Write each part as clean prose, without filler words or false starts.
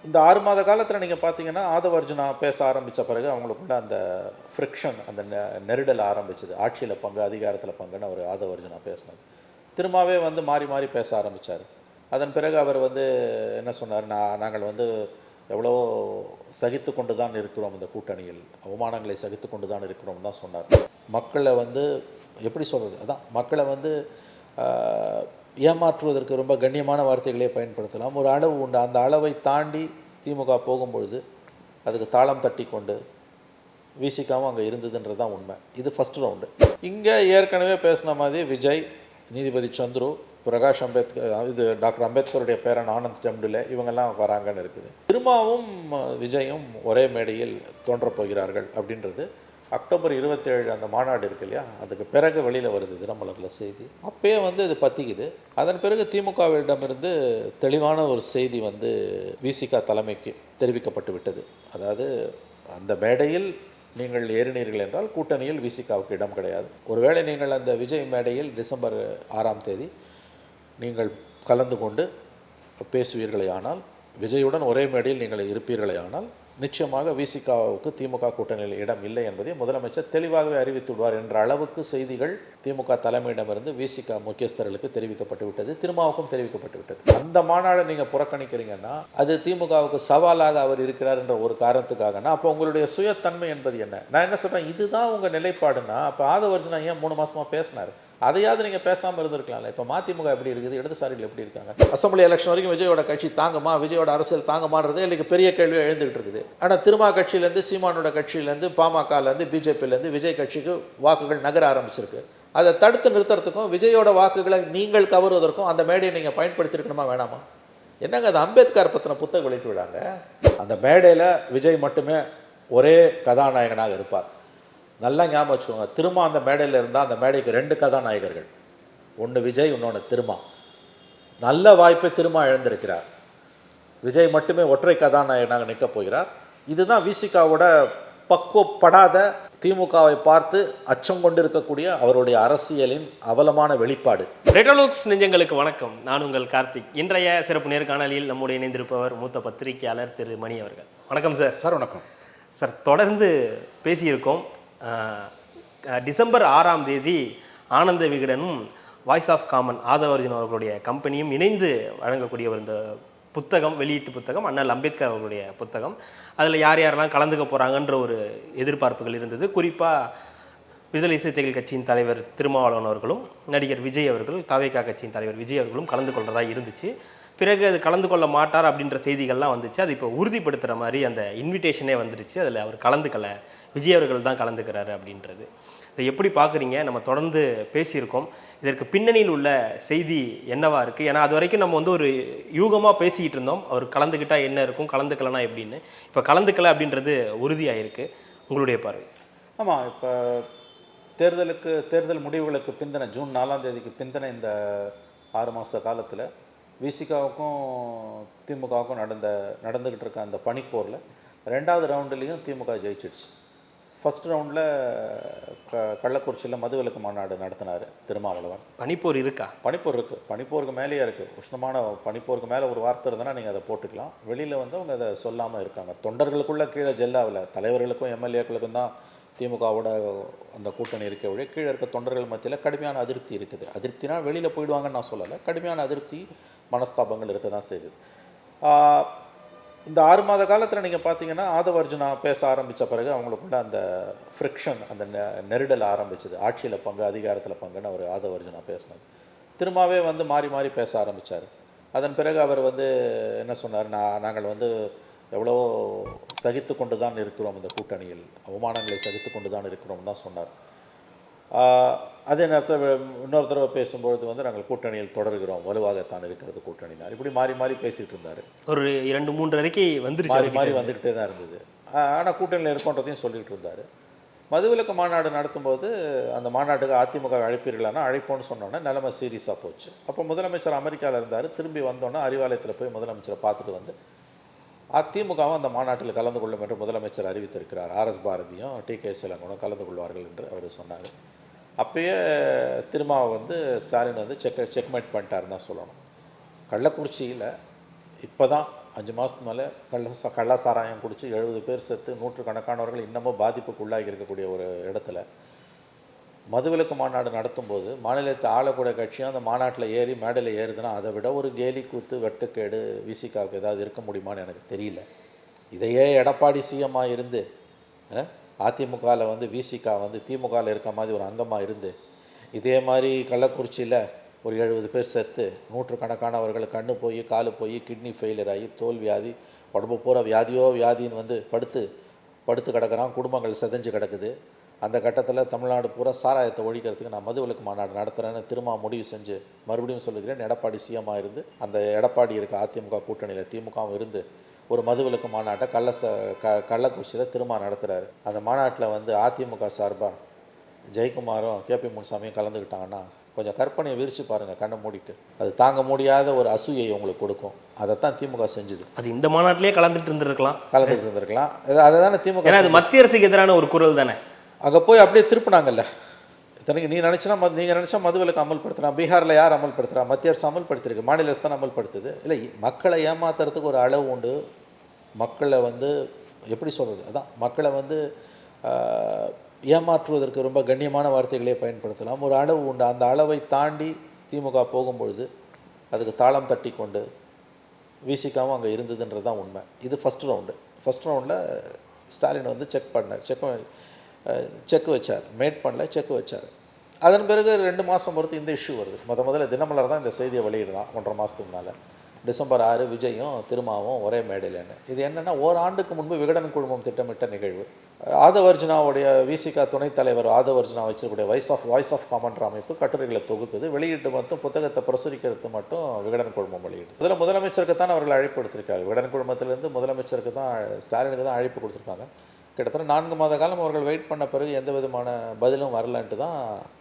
இந்த 6 மாத காலத்தில் நீங்கள் பார்த்தீங்கன்னா, ஆதவ அர்ஜுனா பேச ஆரம்பித்த பிறகு அவங்களுக்குள்ள அந்த ஃப்ரிக்ஷன், அந்த நெருடல் ஆரம்பிச்சது. ஆட்சியில் பங்கு, அதிகாரத்தில் பங்குன்னு அவர் ஆதவ அர்ஜுனா பேசினார். திரும்பவே வந்து மாறி மாறி பேச ஆரம்பித்தார். அதன் பிறகு அவர் வந்து என்ன சொன்னார், நாங்கள் வந்து எவ்வளவோ சகித்து கொண்டு தான் இருக்கிறோம், இந்த கூட்டணியில் அவமானங்களை சகித்து கொண்டு தான் இருக்கிறோம் தான் சொன்னார். மக்களை வந்து எப்படி சொல்கிறது, அதான் மக்களை வந்து ஏமாற்றுவதற்கு ரொம்ப கண்ணியமான வார்த்தைகளே பயன்படுத்தலாம். ஒரு அளவு உண்டு, அந்த அளவை தாண்டி திமுக போகும்பொழுது அதுக்கு தாளம் தட்டி கொண்டு விசிகாவும் அங்கே இருந்ததுன்றது தான் உண்மை. இது ஃபஸ்ட் ரவுண்டு. இங்கே ஏற்கனவே பேசின மாதிரி விஜய், நீதிபதி சந்துரு, பிரகாஷ் அம்பேத்கர், இது டாக்டர் அம்பேத்கருடைய பேரன் ஆனந்த் டெம்டுலே, இவங்கெல்லாம் வராங்கன்னு இருக்குது. திரும்பவும் விஜயும் ஒரே மேடையில் தோன்றப் போகிறார்கள் அப்படின்றது அக்டோபர் 27 அந்த மாநாடு இருக்கு இல்லையா, அதுக்கு பிறகு வெளியில் வருது தினமலரில் செய்தி. அப்பயே வந்து இது பற்றிக்குது. அதன் பிறகு திமுகவிடமிருந்து தெளிவான ஒரு செய்தி வந்து விசிக தலைமைக்கு தெரிவிக்கப்பட்டு விட்டது. அதாவது அந்த மேடையில் நீங்கள் ஏறினீர்கள் என்றால் கூட்டணியில் விசிகாவுக்கு இடம் கிடையாது. ஒருவேளை நீங்கள் அந்த விஜய் மேடையில் டிசம்பர் 6ஆம் தேதி நீங்கள் கலந்து கொண்டு பேசுவீர்களே ஆனால், விஜயுடன் ஒரே மேடையில் நீங்கள் இருப்பீர்களே ஆனால், நிச்சயமாக விசிகாவுக்கு திமுக கூட்டணியில் இடம் இல்லை என்பதை முதலமைச்சர் தெளிவாகவே அறிவித்துள்ளார் என்ற அளவுக்கு செய்திகள் திமுக தலைமையிடமிருந்து விசிக முக்கியஸ்தர்களுக்கு தெரிவிக்கப்பட்டு விட்டது. திருமாவுக்கும் தெரிவிக்கப்பட்டு விட்டது. அந்த மாநாடு நீங்கள் புறக்கணிக்கிறீங்கன்னா அது திமுகவுக்கு சவாலாக அவர் இருக்கிறார் என்ற ஒரு காரணத்துக்காகனா, அப்போ உங்களுடைய சுயத்தன்மை என்பது என்ன? நான் என்ன சொல்கிறேன், இதுதான் உங்கள் நிலைப்பாடுனா அப்போ ஆதவ அர்ஜுனா ஏன் 3 மாதமாக பேசினார்? அதையாவது நீங்கள் பேசாமல் இருந்திருக்கலாம்ல. இப்போ மதிமுக எப்படி இருக்குது, இடதுசாரிகள் எப்படி இருக்காங்க? அசம்பிளி எலெக்ஷன் வரைக்கும் விஜயோட கட்சி தாங்குமா, விஜயோட அரசியல் தாங்குமான்றதே இன்றைக்கி பெரிய கேள்வியாக எழுந்துகிட்டு இருக்குது. ஆனால் திருமா கட்சியிலேருந்து, சீமானோட கட்சியிலேருந்து, பாமகலேருந்து, பிஜேபியிலேருந்து விஜய் கட்சிக்கு வாக்குகள் நகர ஆரம்பிச்சிருக்கு. அதை தடுத்து நிறுத்துறதுக்கும் விஜயோட வாக்குகளை நீங்கள் கவருவதற்கும் அந்த மேடையை நீங்கள் பயன்படுத்தியிருக்கணுமா வேணாமா? என்னங்க அது அம்பேத்கர் பற்றின புத்தகம் வெளியிட்டு விடாங்க. அந்த மேடையில் விஜய் மட்டுமே ஒரே கதாநாயகனாக இருப்பார். நல்லா ஞாபகம் வச்சுக்கோங்க, திரும்ப அந்த மேடையில் இருந்தால் அந்த மேடைக்கு 2 கதாநாயகர்கள், ஒன்று விஜய், இன்னொன்று திருமா. நல்ல வாய்ப்பை திருமா இழந்திருக்கிறார். விஜய் மட்டுமே ஒற்றை கதாநாயகனாக நிற்கப் போகிறார். இதுதான் விசிகாவோட பக்குவப்படாத, திமுகவை பார்த்து அச்சம் கொண்டு இருக்கக்கூடிய அவருடைய அரசியலின் அவலமான வெளிப்பாடு. ரெட்ரோலுக்ஸ் நெஞ்சங்களுக்கு வணக்கம். நான் உங்கள் கார்த்திக். இன்றைய சிறப்பு நேர்காணலில் நம்முடைய இணைந்திருப்பவர் மூத்த பத்திரிகையாளர் திரு மணி அவர்கள். வணக்கம் சார். சார் வணக்கம் சார். தொடர்ந்து பேசியிருக்கோம். டிசம்பர் 6ஆம் தேதி ஆனந்த விகடனும் Voice of Common Aadhav Arjuna அவர்களுடைய கம்பெனியும் இணைந்து வழங்கக்கூடிய ஒரு இந்த புத்தகம், வெளியீட்டு புத்தகம், அண்ணல் அம்பேத்கர் அவர்களுடைய புத்தகம். அதில் யார் யாரெல்லாம் கலந்துக்க போகிறாங்கன்ற ஒரு எதிர்பார்ப்புகள் இருந்தது. குறிப்பாக விடுதலை சிறுத்தைகள் கட்சியின் தலைவர் திருமாவளவன் அவர்களும், நடிகர் விஜய் அவர்கள், தவேகா கட்சியின் தலைவர் விஜய் அவர்களும் கலந்து கொள்றதா இருந்துச்சு. பிறகு அது கலந்து கொள்ள மாட்டார் அப்படின்ற செய்திகள்லாம் வந்துச்சு. அது இப்போ உறுதிப்படுத்துகிற மாதிரி அந்த இன்விடேஷனே வந்துருச்சு. அதில் அவர் கலந்துக்கலை, விஜய் அவர்கள் தான் கலந்துக்கிறாரு அப்படின்றது. இதை எப்படி பார்க்குறீங்க? நம்ம தொடர்ந்து பேசியிருக்கோம். இதற்கு பின்னணியில் உள்ள செய்தி என்னவா இருக்குது? ஏன்னா அது வரைக்கும் நம்ம வந்து ஒரு யூகமாக பேசிக்கிட்டு இருந்தோம், அவர் கலந்துக்கிட்டால் என்ன இருக்கும், கலந்துக்கலனா எப்படின்னு. இப்போ கலந்துக்கலை அப்படின்றது உறுதியாயிருக்கு. உங்களுடைய பார்வை? ஆமாம், இப்போ தேர்தல் முடிவுகளுக்கு பிந்தின ஜூன் 4ஆம் தேதிக்கு பிந்தின இந்த 6 மாத காலத்தில் விசிகாவுக்கும் திமுகவுக்கும் நடந்துக்கிட்டு இருக்க அந்த பனிப்போரில் 2வது ரவுண்டுலேயும் திமுக ஜெயிச்சிடுச்சு. ஃபஸ்ட் ரவுண்டில் கள்ளக்குறிச்சியில் மதுவிலக்கு மாநாடு நடத்தினார் திருமாவளவன். பனிப்போர் இருக்கா? பனிப்போர் இருக்குது, பனிப்போருக்கு மேலேயே இருக்குது. உஷ்ணமான பனிப்போருக்கு மேலே ஒரு வார்த்தை இருந்ததுன்னா நீங்கள் அதை போட்டுக்கலாம். வெளியில் வந்து அவங்க அதை சொல்லாமல் இருக்காங்க. தொண்டர்களுக்குள்ளே கீழே ஜெல்லாவில் தலைவர்களுக்கும் எம்எல்ஏக்களுக்கும் தான் திமுகவோட அந்த கூட்டணி இருக்க வழி. கீழே இருக்க தொண்டர்கள் மத்தியில் கடுமையான அதிருப்தி இருக்குது. அதிருப்தினா வெளியில் போயிடுவாங்கன்னு நான் சொல்லலை, கடுமையான அதிருப்தி, மனஸ்தாபங்கள் இருக்க தான் செய்யுது. இந்த 6 மாத காலத்தில் நீங்கள் பார்த்தீங்கன்னா, ஆதவ அர்ஜுனா பேச ஆரம்பித்த பிறகு அவங்களுக்குள்ள அந்த ஃப்ரிக்ஷன், அந்த நெருடல் ஆரம்பிச்சது. ஆட்சியில் பங்கு, அதிகாரத்தில் பங்குன்னு அவர் ஆதவ அர்ஜுனா பேசினார். திரும்பவே வந்து மாறி மாறி பேச ஆரம்பித்தார். அதன் பிறகு அவர் வந்து என்ன சொன்னார், நாங்கள் வந்து எவ்வளவோ சகித்து கொண்டு தான் இருக்கிறோம், இந்த கூட்டணியில் அவமானங்களை சகித்து கொண்டு தான் இருக்கிறோம் தான் சொன்னார். அதே நேரத்தில் இன்னொரு தடவை பேசும்பொழுது வந்து நாங்கள் கூட்டணியில் தொடர்கிறோம், வலுவாகத்தான் இருக்கிறது கூட்டணினார். இப்படி மாறி மாறி பேசிகிட்டு இருந்தார். ஒரு 2-3 அறிக்கை வந்துருச்சு, மாறி வந்துக்கிட்டே தான் இருந்தது. ஆனால் கூட்டணியில் இருக்கோன்றதையும் சொல்லிகிட்டு இருந்தார். மதுவிலக்கு மாநாடு நடத்தும்போது அந்த மாநாட்டுக்கு அதிமுக அழைப்பீர்களானா அழைப்போன்னு சொன்னோன்னே நிலைமை சீரியஸாக போச்சு. அப்போ முதலமைச்சர் அமெரிக்காவில் இருந்தார். திரும்பி வந்தோன்னே அறிவாலயத்தில் போய் முதலமைச்சரை பார்த்துட்டு வந்து அதிமுகவும் அந்த மாநாட்டில் கலந்து கொள்ளும் என்று முதலமைச்சர் அறிவித்திருக்கிறார். ஆர்எஸ் பாரதியும் டிகே சிலங்கனும் கலந்து கொள்வார்கள் என்று அவர் சொன்னார். அப்பயே திருமாவை வந்து ஸ்டாலின் வந்து செக்மேட் பண்ணிட்டாருன்னு தான் சொல்லணும். கள்ளக்குறிச்சியில் இப்போ தான் 5 மாதத்துக்கு மேலே கள்ள சாராயம் குடித்து 70 பேர் செத்து நூற்றுக்கணக்கானவர்கள் இன்னமும் பாதிப்புக்குள்ளாகி இருக்கக்கூடிய ஒரு இடத்துல மதுவிலக்கு மாநாடு நடத்தும்போது மாநிலத்தை ஆளக்கூடிய கட்சியும் அந்த மாநாட்டில் ஏறி மேடையில் ஏறுதுன்னா அதை விட ஒரு கேலி கூத்து வெட்டுக்கேடு விசிகாவுக்கு ஏதாவது இருக்க முடியுமான்னு எனக்கு தெரியல. இதையே எடப்பாடி சிஎம்மாக இருந்து அதிமுகவில் வந்து விசிகா வந்து திமுகவில் இருக்க மாதிரி ஒரு அங்கமாக இருந்து இதே மாதிரி கள்ளக்குறிச்சியில் ஒரு 70 பேர் செத்து நூற்றுக்கணக்கானவர்கள் கண்ணு போய் காலு போய் கிட்னி ஃபெயிலியர் ஆகி தோல் வியாதி உடம்பு பூரா வியாதின்னு வந்து படுத்து கிடக்கிறான், குடும்பங்கள் செதஞ்சு கிடக்குது. அந்த கட்டத்தில் தமிழ்நாடு பூரா சாராயத்தை ஒழிக்கிறதுக்கு நான் மதுவிலக்கு மாநாடு நடத்துகிறேன்னு திரும்ப முடிவு செஞ்சு மறுபடியும் சொல்லுகிறேன், எடப்பாடி சிஎம்மாக இருந்து அந்த எடப்பாடி இருக்க அதிமுக கூட்டணியில் திமுகவும் இருந்து ஒரு மதுவிலக்கு மாநாட்டை கள்ளக்குறிச்சியில் திரும்ப நடத்துகிறாரு. அந்த மாநாட்டில் வந்து அதிமுக சார்பாக ஜெயக்குமாரும் கேபி முனுசாமியும் கலந்துக்கிட்டாங்கன்னா கொஞ்சம் கற்பனையை விரித்து பாருங்கள், கண்ணை மூடிட்டு. அது தாங்க முடியாத ஒரு அசூயை உங்களுக்கு கொடுக்கும். அதைத்தான் திமுக செஞ்சுது. அது இந்த மாநாட்டிலே கலந்துட்டு இருந்திருக்கலாம். அதை தானே திமுக, ஏன்னா அது மத்திய அரசுக்கு எதிரான ஒரு குரல் தானே. அங்கே போய் அப்படியே திருப்பினாங்கல்ல. இத்தனைக்கு நீங்கள் நினச்சா மதுவிலக்கு அமல்படுத்துகிறான். பீகாரில் யார் அமல்படுத்துகிறா? மத்திய அரசு அமல்படுத்திருக்கு, மாநில அரசு தான் அமல்படுத்துது. இல்லை, மக்களை ஏமாத்துறதுக்கு ஒரு அளவு உண்டு. மக்களை வந்து எப்படி சொல்கிறது, அதான் மக்களை வந்து ஏமாற்றுவதற்கு ரொம்ப கண்ணியமான வார்த்தைகளே பயன்படுத்தலாம். ஒரு அளவு உண்டு. அந்த அளவை தாண்டி திமுக போகும்பொழுது அதுக்கு தாளம் தட்டி கொண்டு விசிகாவும் அங்கே இருந்ததுன்றது தான் உண்மை. இது ஃபஸ்ட் ரவுண்டில் ஸ்டாலின் வந்து செக் வச்சார், மேட் பண்ணல, செக் வச்சார். அதன் பிறகு 2 மாதம் பொறுத்து இந்த இஷ்யூ வருது. முதல்ல தினமலர் தான் இந்த செய்தியை வெளியிடலாம் 1.5 மாதத்துக்கு மேலே. டிசம்பர் 6 விஜயும் திருமாவும் ஒரே மேடையில்னு. இது என்னென்னா, ஓராண்டுக்கு முன்பு விகடன் குழுமம் திட்டமிட்ட நிகழ்வு. ஆதவர்ஜுனாவுடைய விசிகா துணைத் தலைவர் ஆதவர்ஜுனா வச்சிருக்கக்கூடிய வாய்ஸ் ஆஃப் காமன் அமைப்பு கட்டுரைகளை தொகுக்குது, வெளியிட்டு மட்டும் புத்தகத்தை பிரசுரிக்கிறது மட்டும் விகடன் குழுமம் வெளியிடுது. இதில் முதலமைச்சருக்கு தான் அவர்கள் அழைப்பு கொடுத்துருக்காங்க. விகடன் குழுமத்திலேருந்து முதலமைச்சருக்கு தான், ஸ்டாலினுக்கு தான் அழைப்பு கொடுத்துருக்காங்க. கிட்டத்தட்ட 4 மாத காலம் அவர்கள் வெயிட் பண்ண பிறகு எந்த விதமான பதிலும் வரலன்ட்டு தான்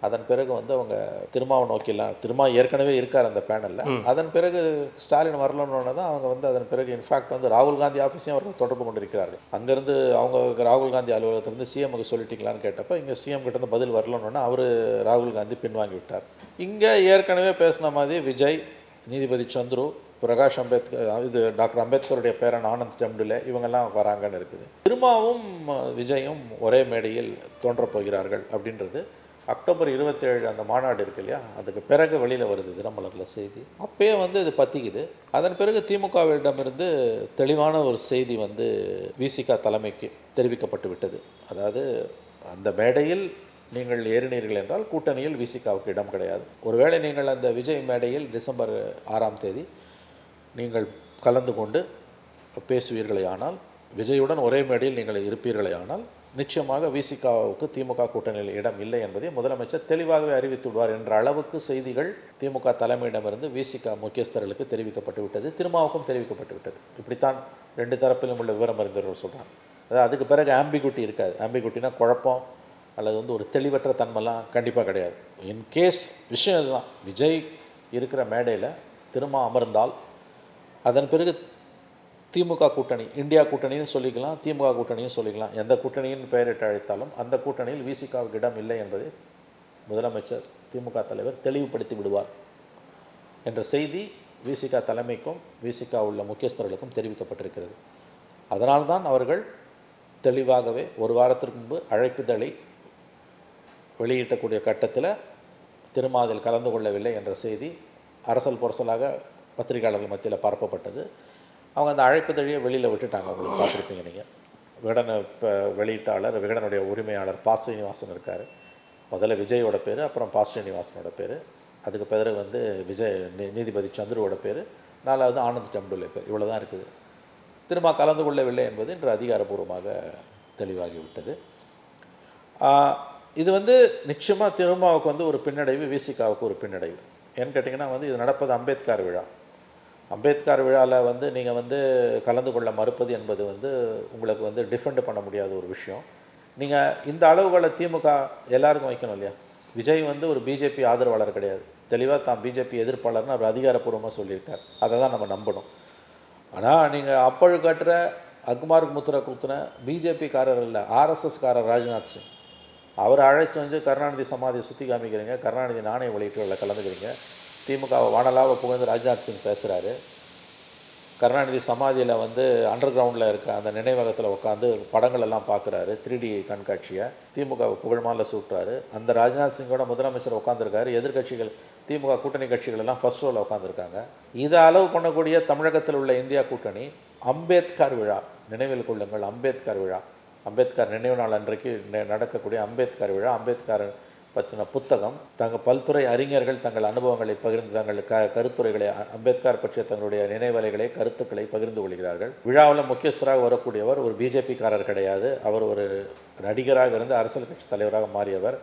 அதன் பிறகு வந்து அவங்க திருமாவை நோக்கிலாம், திருமா ஏற்கனவே இருக்கார் அந்த பேனலில். அதன் பிறகு ஸ்டாலின் வரலன்னு தான் அவங்க வந்து அதன் பிறகு இன்ஃபேக்ட் வந்து ராகுல் காந்தி ஆஃபீஸையும் அவர்கள் தொடர்பு கொண்டிருக்கிறார்கள். அங்கேருந்து அவங்க ராகுல் காந்தி அலுவலகத்திலேருந்து சிஎம்க்கு சொல்லிட்டீங்களான்னு கேட்டப்போ இங்கே சிஎம் கிட்டேருந்து பதில் வரலன்னு அவர் ராகுல் காந்தி பின்வாங்கி விட்டார். இங்கே ஏற்கனவே பேசின மாதிரி விஜய், நீதிபதி சந்துரு, பிரகாஷ் அம்பேத்கர், இது டாக்டர் அம்பேத்கருடைய பேரன் ஆனந்த் டெம்டுலே, இவங்கெல்லாம் வராங்கன்னு இருக்குது. திருமாவும் விஜயும் ஒரே மேடையில் தோன்றப் போகிறார்கள் அப்படின்றது அக்டோபர் 27 அந்த மாநாடு இருக்கு இல்லையா, அதுக்கு பிறகு வெளியில் வருது தினமலரில் செய்தி. அப்பயே வந்து இது பற்றிக்குது. அதன் பிறகு திமுகவிடமிருந்து தெளிவான ஒரு செய்தி வந்து விசிகா தலைமைக்கு தெரிவிக்கப்பட்டு விட்டது. அதாவது அந்த மேடையில் நீங்கள் ஏறினீர்கள் என்றால் கூட்டணியில் விசிகாவுக்கு இடம் கிடையாது. ஒருவேளை நீங்கள் அந்த விஜய் மேடையில் டிசம்பர் 6 நீங்கள் கலந்து கொண்டு பேசுவீர்களே ஆனால், விஜயுடன் ஒரே மேடையில் நீங்கள் இருப்பீர்களே ஆனால், நிச்சயமாக விசிகாவுக்கு திமுக கூட்டணியில் இடம் இல்லை என்பதை முதலமைச்சர் தெளிவாகவே அறிவித்துள்ளார் என்ற அளவுக்கு செய்திகள் திமுக தலைமையிடமிருந்து விசிகா முக்கியஸ்தர்களுக்கு தெரிவிக்கப்பட்டு விட்டது, திருமாவுக்கும் தெரிவிக்கப்பட்டு விட்டது. இப்படித்தான் 2 தரப்பிலும் உள்ள விவரம் அறிந்தவர்கள் சொல்கிறாங்க. அதாவது அதுக்கு பிறகு ஆம்பிகுட்டி இருக்காது. ஆம்பிகுட்டினா குழப்பம் அல்லது வந்து ஒரு தெளிவற்ற தன்மைலாம் கண்டிப்பாக கிடையாது. இன்கேஸ் விஷயம் இதுதான், விஜய் இருக்கிற மேடையில் திருமா அமர்ந்தால் அதன் பிறகு திமுக கூட்டணி, இந்தியா கூட்டணின்னு சொல்லிக்கலாம், திமுக கூட்டணியும் சொல்லிக்கலாம், எந்த கூட்டணியின் பெயரிட்டு அழைத்தாலும் அந்த கூட்டணியில் விசிகாவுக்கு இடம் இல்லை என்பதை முதலமைச்சர் திமுக தலைவர் தெளிவுபடுத்தி விடுவார் என்ற செய்தி விசிகா தலைமைக்கும் விசிகா உள்ள முக்கியஸ்தர்களுக்கும் தெரிவிக்கப்பட்டிருக்கிறது. அதனால்தான் அவர்கள் தெளிவாகவே 1 வாரத்திற்கு முன்பு அழைப்புதலை வெளியிட்டக்கூடிய கட்டத்தில் திருமாதில் கலந்து கொள்ளவில்லை என்ற செய்தி அரசல் புரசலாக பத்திரிகையாளர்கள் மத்தியில் பரப்பப்பட்டது. அவங்க அந்த அழைப்புதழியை வெளியில் விட்டுட்டாங்க. உங்களுக்கு பார்த்துருப்பீங்க நீங்கள். விகடன் வெளியீட்டாளர், விகடனுடைய உரிமையாளர் பா ஸ்ரீனிவாசன் இருக்கார். முதல்ல விஜயோட பேர், அப்புறம் பா ஸ்ரீனிவாசனோட பேர், அதுக்கு பிறகு வந்து நீதிபதி சந்துருவோட பேர், 4வது ஆனந்த் டெம்டுலே பேர். இவ்வளோ தான் இருக்குது. திரும்ப கலந்து கொள்ளவில்லை என்பது இன்று அதிகாரப்பூர்வமாக தெளிவாகிவிட்டது. இது வந்து நிச்சயமாக திருமாவுக்கு வந்து ஒரு பின்னடைவு, விசிகாவுக்கு ஒரு பின்னடைவு. ஏன்னு கேட்டிங்கன்னா வந்து இது நடப்பது அம்பேத்கர் விழா. அம்பேத்கர் விழாவில் வந்து நீங்கள் வந்து கலந்து கொள்ள மறுப்பது என்பது வந்து உங்களுக்கு வந்து டிஃபெண்ட் பண்ண முடியாத ஒரு விஷயம். நீங்கள் இந்த அளவுகளை திமுக எல்லாருக்கும் வைக்கணும் இல்லையா. விஜய் வந்து ஒரு பிஜேபி ஆதரவாளர் கிடையாது, தெளிவாக தான் பிஜேபி எதிர்ப்பாளர்னு அவர் அதிகாரப்பூர்வமாக சொல்லியிருக்கார். அதை தான் நம்ம நம்பணும். ஆனால் நீங்கள் அப்பழுக்கற்ற அக்மார்க் முத்திரை குத்துன பிஜேபிக்காரர் இல்லை, ஆர்எஸ்எஸ்காரர் ராஜ்நாத் சிங், அவரை அழைச்சி வந்து கருணாநிதி சமாதியை சுற்றி காமிக்கிறீங்க, கருணாநிதி நாணய வெளியீட்டுகளில் கலந்துக்கிறீங்க, திமுகவை வானலாவை புகழ்ந்து ராஜ்நாத் சிங் பேசுகிறாரு. கருணாநிதி சமாதியில் வந்து அண்டர் கிரவுண்டில் இருக்க அந்த நினைவகத்தில் உட்காந்து படங்கள் எல்லாம் பார்க்குறாரு, 3D கண்காட்சியை திமுக புகழ்மால சூட்டுறாரு. அந்த ராஜ்நாத் சிங்கோட முதலமைச்சர் உட்காந்துருக்காரு, எதிர்கட்சிகள் திமுக கூட்டணி கட்சிகள் எல்லாம் ஃபர்ஸ்ட் ரோவில் உட்காந்துருக்காங்க. இதை அளவு பண்ணக்கூடிய தமிழகத்தில் உள்ள இந்தியா கூட்டணி அம்பேத்கர் விழா, நினைவில் கொள்ளுங்கள் அம்பேத்கர் விழா, அம்பேத்கர் நினைவு நாள் அன்றைக்கு நடக்கக்கூடிய அம்பேத்கர் விழா, அம்பேத்கர் பற்றின புத்தகம், பல்துறை அறிஞர்கள் தங்கள் அனுபவங்களை பகிர்ந்து தங்கள் கருத்துரைகளை அம்பேத்கர் பற்றிய தங்களுடைய நினைவலைகளை கருத்துக்களை பகிர்ந்து கொள்கிறார்கள். விழாவில் முக்கியஸ்தராக வரக்கூடியவர் ஒரு பிஜேபிக்காரர் கிடையாது, அவர் ஒரு நடிகராக இருந்து அரசியல் கட்சி தலைவராக மாறியவர்.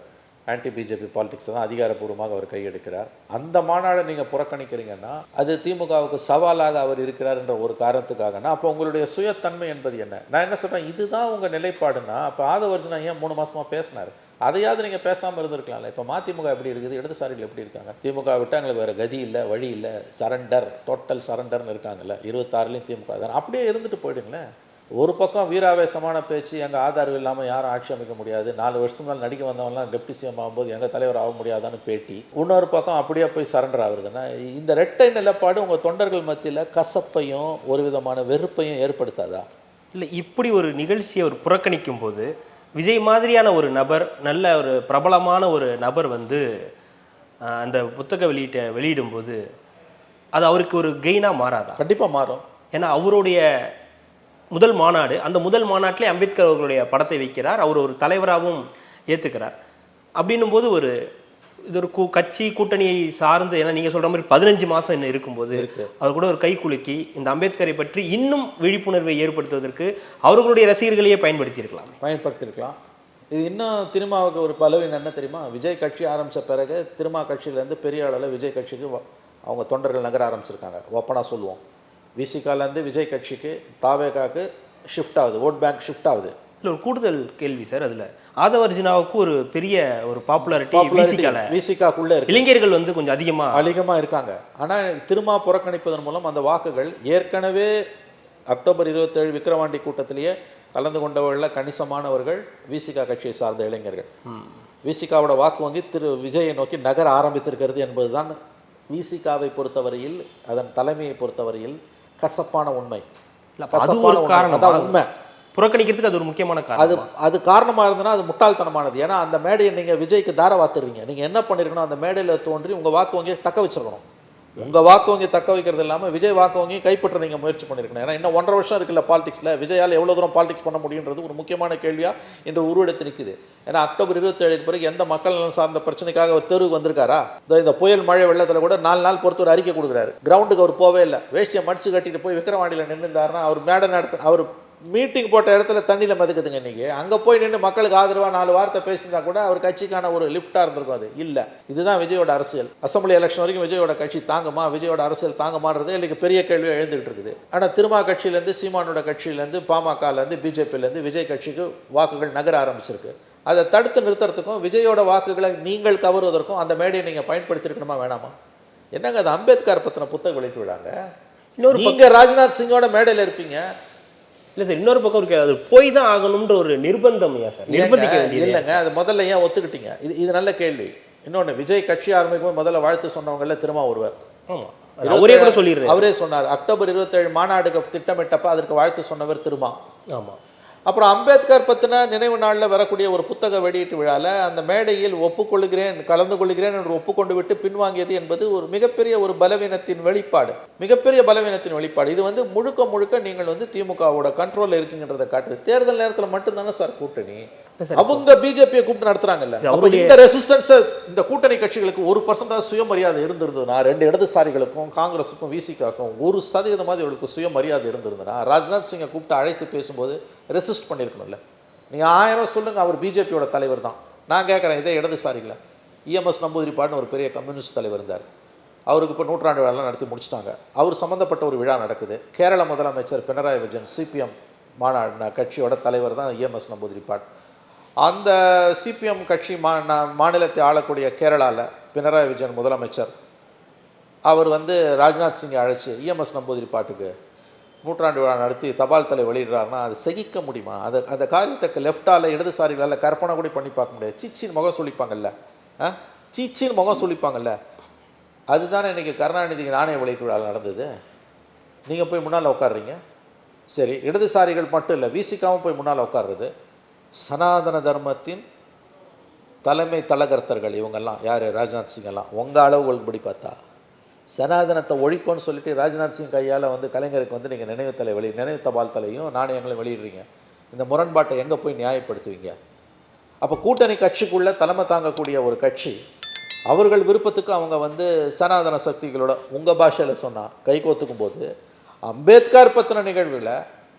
ஆன்டி பிஜேபி பாலிடிக்ஸ் தான் அதிகாரப்பூர்வமாக அவர் கையெடுக்கிறார். அந்த மாநாடை நீங்கள் புறக்கணிக்கிறீங்கன்னா அது திமுகவுக்கு சவாலாக அவர் இருக்கிறார் என்ற ஒரு காரணத்துக்காகனா அப்போ உங்களுடைய சுயத்தன்மை என்பது என்ன? நான் என்ன சொல்கிறேன், இதுதான் உங்கள் நிலைப்பாடுனா அப்போ ஆதவர்ஜுனா ஏன் 3 மாதமாக பேசினார்? அதையாவது நீங்கள் பேசாமல் இருந்திருக்கலாம்ல. இப்போ மதிமுக எப்படி இருக்குது, இடதுசாரிகள் எப்படி இருக்காங்க? திமுக விட்டால் எங்களுக்கு வேறு கதி இல்லை, வழி இல்லை, சரண்டர், டோட்டல் சரண்டர்னு இருக்காங்கல்ல. 26லையும் திமுக தான். அப்படியே இருந்துட்டு போயிடுங்களேன். ஒரு பக்கம் வீராவேசமான பேச்சு, எங்கள் ஆதரவு இல்லாமல் யாரும் ஆட்சி அமைக்க முடியாது, 4 வருஷத்துக்கு மேலே நடிக்க வந்தவங்களாம் டெப்டி சிஎம் ஆகும்போது எங்கள் தலைவர் ஆக முடியாதான்னு பேட்டி. இன்னொரு பக்கம் அப்படியே போய் சரண்டர் ஆகுதுன்னா இந்த இரட்டை நிலப்பாடு உங்கள் தொண்டர்கள் மத்தியில் கசப்பையும் ஒரு விதமான வெறுப்பையும் ஏற்படுத்தாதா? இல்லை, இப்படி ஒரு நிகழ்ச்சியை ஒரு புறக்கணிக்கும் போது விஜய் மாதிரியான ஒரு நபர், நல்ல ஒரு பிரபலமான ஒரு நபர் வந்து அந்த புத்தக வெளியிடும்போது அது அவருக்கு ஒரு கெயினாக மாறாதா? கண்டிப்பாக மாறும். ஏன்னா அவருடைய முதல் மாநாடு, அந்த முதல் மாநாட்டிலே அம்பேத்கர் அவர்களுடைய படத்தை வைக்கிறார், அவர் ஒரு தலைவராகவும் ஏற்றுக்கிறார். அப்படின்னும் போது இது ஒரு கட்சி கூட்டணியை சார்ந்து, ஏன்னா நீங்கள் சொல்கிற மாதிரி 15 மாதம் இன்னும் இருக்கும்போது அவர் கூட ஒரு கை குலுக்கி இந்த அம்பேத்கரை பற்றி இன்னும் விழிப்புணர்வை ஏற்படுத்துவதற்கு அவர்களுடைய ரசிகர்களையே பயன்படுத்தியிருக்கலாம். இது இன்னும் திருமாவுக்கு ஒரு பலவீனம் என்ன தெரியுமா? விஜய் கட்சி ஆரம்பித்த பிறகு திருமா கட்சியிலேருந்து பெரிய அளவில் விஜய் கட்சிக்கு அவங்க தொண்டர்கள் நகர ஆரம்பிச்சிருக்காங்க. ஓப்பனாக சொல்லுவோம், விசிகாலேருந்து விஜய் கட்சிக்கு தாவேகாக்கு ஷிஃப்ட் ஆகுது, ஓட் பேங்க் ஷிஃப்ட் ஆகுது. இல்லை, ஒரு கூடுதல் கேள்வி சார், அதில் ஆதவர்ஜுனாவுக்கு ஒரு பெரிய ஒரு பாப்புலாரிட்டி விசிகாக்குள்ளே இருக்கு, இளைஞர்கள் வந்து கொஞ்சம் அதிகமாக இருக்காங்க. ஆனால் திருமா புறக்கணிப்பதன் மூலம் அந்த வாக்குகள் ஏற்கனவே அக்டோபர் 27 விக்கிரவாண்டி கூட்டத்திலேயே கலந்து கொண்டவர்களில் கணிசமானவர்கள் விசிகா கட்சியை சார்ந்த இளைஞர்கள். விசிகாவோட வாக்கு வங்கி விஜயை நோக்கி நகர ஆரம்பித்திருக்கிறது என்பதுதான் விசிகாவை பொறுத்தவரையில், அதன் தலைமையை பொறுத்தவரையில் கசப்பான உண்மை. உண்மை புறக்கணிக்கிறதுக்கு அது ஒரு முக்கியமான காரணம். அது காரணமாக இருந்ததுன்னா அது முட்டாள்தனமானது. ஏன்னா அந்த மேடையை நீங்கள் விஜய்க்கு தார வாத்துறீங்க. நீங்கள் என்ன பண்ணிருக்கணும், அந்த மேடையில் தோன்றி உங்கள் வாக்கு வங்கியை தக்க வச்சிருக்கணும். உங்கள் வாக்கு வங்கி தக்க வைக்கிறது இல்லாமல் விஜய் வாக்கு வங்கியை கைப்பற்ற நீங்கள் முயற்சி பண்ணியிருக்கணும். ஏன்னா இன்னும் 1.5 வருஷம் இருக்குல்ல பாலிடிக்ஸில். விஜயால் எவ்வளோ தூரம் பாலிடிக்ஸ் பண்ண முடியுன்றது ஒரு முக்கியமான கேள்வியாக இன்று உருவெடுத்து நிற்குது. ஏன்னா அக்டோபர் 27 பிறகு எந்த மக்கள் நலன் சார்ந்த பிரச்சனைக்காக ஒரு தெருவுக்கு வந்திருக்காரா? இந்த புயல் மழை வெள்ளத்தில் கூட 4 நாள் பொறுத்து ஒரு அறிக்கை கொடுக்குறாரு. கிரவுண்டுக்கு அவர் போவே இல்லை, வேஷ்டியை மடிச்சு கட்டிட்டு போய் விக்கிரவாண்டியில் நின்றுட்டாருன்னா அவர் மேடை நடத்த அவர் மீட்டிங் போட்ட இடத்துல தண்ணியில் மிதக்குதுங்க. இன்றைக்கி அங்கே போய் நின்று மக்களுக்கு ஆதரவாக 4 வார்த்தை பேசியிருந்தா கூட அவர் கட்சிக்கான ஒரு லிஃப்டாக இருந்திருக்கும். அது இல்லை. இதுதான் விஜயோட அரசியல். அசம்பிளி எலெக்ஷன் வரைக்கும் விஜயோட கட்சி தாங்குமா, விஜயோட அரசியல் தாங்குமான்றது எனக்கு பெரிய கேள்வியாக எழுந்துகிட்டு இருக்குது. ஆனால் திருமா கட்சியிலேருந்து, சீமானோட கட்சியிலேருந்து, பாமகலேருந்து, பிஜேபியிலேருந்து விஜய் கட்சிக்கு வாக்குகள் நகர ஆரம்பிச்சிருக்கு. அதை தடுத்து நிறுத்துறதுக்கும் விஜயோட வாக்குகளை நீங்கள் கவருவதற்கும் அந்த மேடையை நீங்கள் பயன்படுத்தியிருக்கணுமா வேணாமா? என்னங்க அது அம்பேத்கர் பற்றின புத்தகம் வெளியிட்டு விடாங்க. நீங்கள் ராஜ்நாத் சிங்கோட மேடையில் இருப்பீங்க. இல்லை சார், இன்னொரு பக்கம் இருக்கு, அது போய் தான் ஆகணுன்ற ஒரு நிர்பந்தம். ஏன் சார் நிர்பந்திக்க வேண்டியது இல்லைங்க, அது முதல்ல ஏன் ஒத்துக்கிட்டீங்க? இது நல்ல கேள்வி. இன்னொன்று, விஜய் கட்சி ஆரம்பிக்கும் முதல்ல வாழ்த்து சொன்னவங்கள திரும்ப ஒருவர். ஆமாம், அவரே கூட சொல்லிடுறாரு. அவரே சொன்னார், அக்டோபர் 27 மாநாடுக்கு திட்டமிட்டப்ப அதற்கு வாழ்த்து சொன்னவர் திருமா. ஆமாம். அப்புறம் அம்பேத்கர் பற்றின நினைவு நாளில் வரக்கூடிய ஒரு புத்தக வெளியீட்டு விழாவில் அந்த மேடையில் ஒப்புக்கொள்கிறேன், கலந்து கொள்கிறேன் என்று ஒப்புக்கொண்டு விட்டு பின்வாங்கியது என்பது ஒரு மிகப்பெரிய ஒரு பலவீனத்தின் வெளிப்பாடு, மிகப்பெரிய பலவீனத்தின் வெளிப்பாடு. இது வந்து முழுக்க நீங்கள் வந்து திமுகவோட கண்ட்ரோலில் இருக்குங்கிறத காட்டுது. தேர்தல் நேரத்தில் மட்டும்தானே சார் கூட்டணி. அவங்க பிஜேபியை கூப்பிட்டு நடத்துறாங்கல்ல. இந்த ரெசிஸ்டன்ஸ் இந்த கூட்டணி கட்சிகளுக்கு 1% சுயமரியாதை இருந்திருந்ததுன்னா, 2 இடதுசாரிகளுக்கும் காங்கிரஸுக்கும் விசிகாக்கும் 1% இவர்களுக்கு சுயமரியாதை இருந்திருந்ததுன்னா, ராஜ்நாத் சிங்கை கூப்பிட்டு அழைத்து பேசும்போது ரெசிஸ்ட் பண்ணியிருக்கணும்ல. நீங்கள் 1000 சொல்லுங்கள், அவர் பிஜேபியோட தலைவர் தான். நான் கேட்குறேன், இதே இடதுசாரிகளை இஎம்எஸ் நம்பூதிரிப்பாடுன்னு ஒரு பெரிய கம்யூனிஸ்ட் தலைவர் இருந்தார். அவருக்கு இப்போ 100ஆண்டு விழாலாம் நடத்தி முடிச்சிட்டாங்க. அவர் சம்மந்தப்பட்ட ஒரு விழா நடக்குது. கேரள முதலமைச்சர் பினராயி விஜயன் சிபிஎம் மாநாடு கட்சியோட தலைவர் தான் இஎம்எஸ் நம்பூதிரிப்பாடு. அந்த சிபிஎம் கட்சி மாநிலத்தை ஆளக்கூடிய கேரளாவில் பினராயி விஜயன் முதலமைச்சர், அவர் வந்து ராஜ்நாத் சிங்கை அழைச்சி இஎம்எஸ் நம்பூதிரிப்பாட்டுக்கு 100ஆண்டு விழா நடத்தி தபால் தலை வெளியிடுறாருன்னா அது சகிக்க முடியுமா? அந்த காரியத்துக்கு லெஃப்டால் இடதுசாரிகளால் கற்பனை கூட பண்ணி பார்க்க முடியாது. சீச்சின்னு முகம் சொல்லிப்பாங்கல்ல, சீச்சின்னு முகம் சொல்லிப்பாங்கல்ல. அதுதானே இன்றைக்கி கருணாநிதிக்கு நாணய வெளியீட்டு விழா நடந்தது. நீங்கள் போய் முன்னால் உட்காடுறீங்க. சரி, இடதுசாரிகள் மட்டும் இல்லை, விசிகாவும் போய் முன்னால் உட்கார்றது. சனாதன தர்மத்தின் தலைமை தலகர்த்தர்கள் இவங்கெல்லாம் யார்? ராஜ்நாத் சிங் எல்லாம். உங்கள் அளவுகள்படி பார்த்தா சனாதனத்தை ஒழிப்போன்னு சொல்லிட்டு ராஜ்நாத் சிங் கையால் வந்து கலைஞருக்கு வந்து நீங்கள் நினைவு தபால் தலையும் நாணயங்களையும் வெளியிடுறீங்க. இந்த முரண்பாட்டை எங்கே போய் நியாயப்படுத்துவீங்க? அப்போ கூட்டணி கட்சிக்குள்ளே தலைமை தாங்கக்கூடிய ஒரு கட்சி அவர்கள் விருப்பத்துக்கு அவங்க வந்து சனாதன சக்திகளோட உங்கள் பாஷையில் சொன்னால் கைகோத்துக்கும் போது, அம்பேத்கர் பற்றின நிகழ்வில்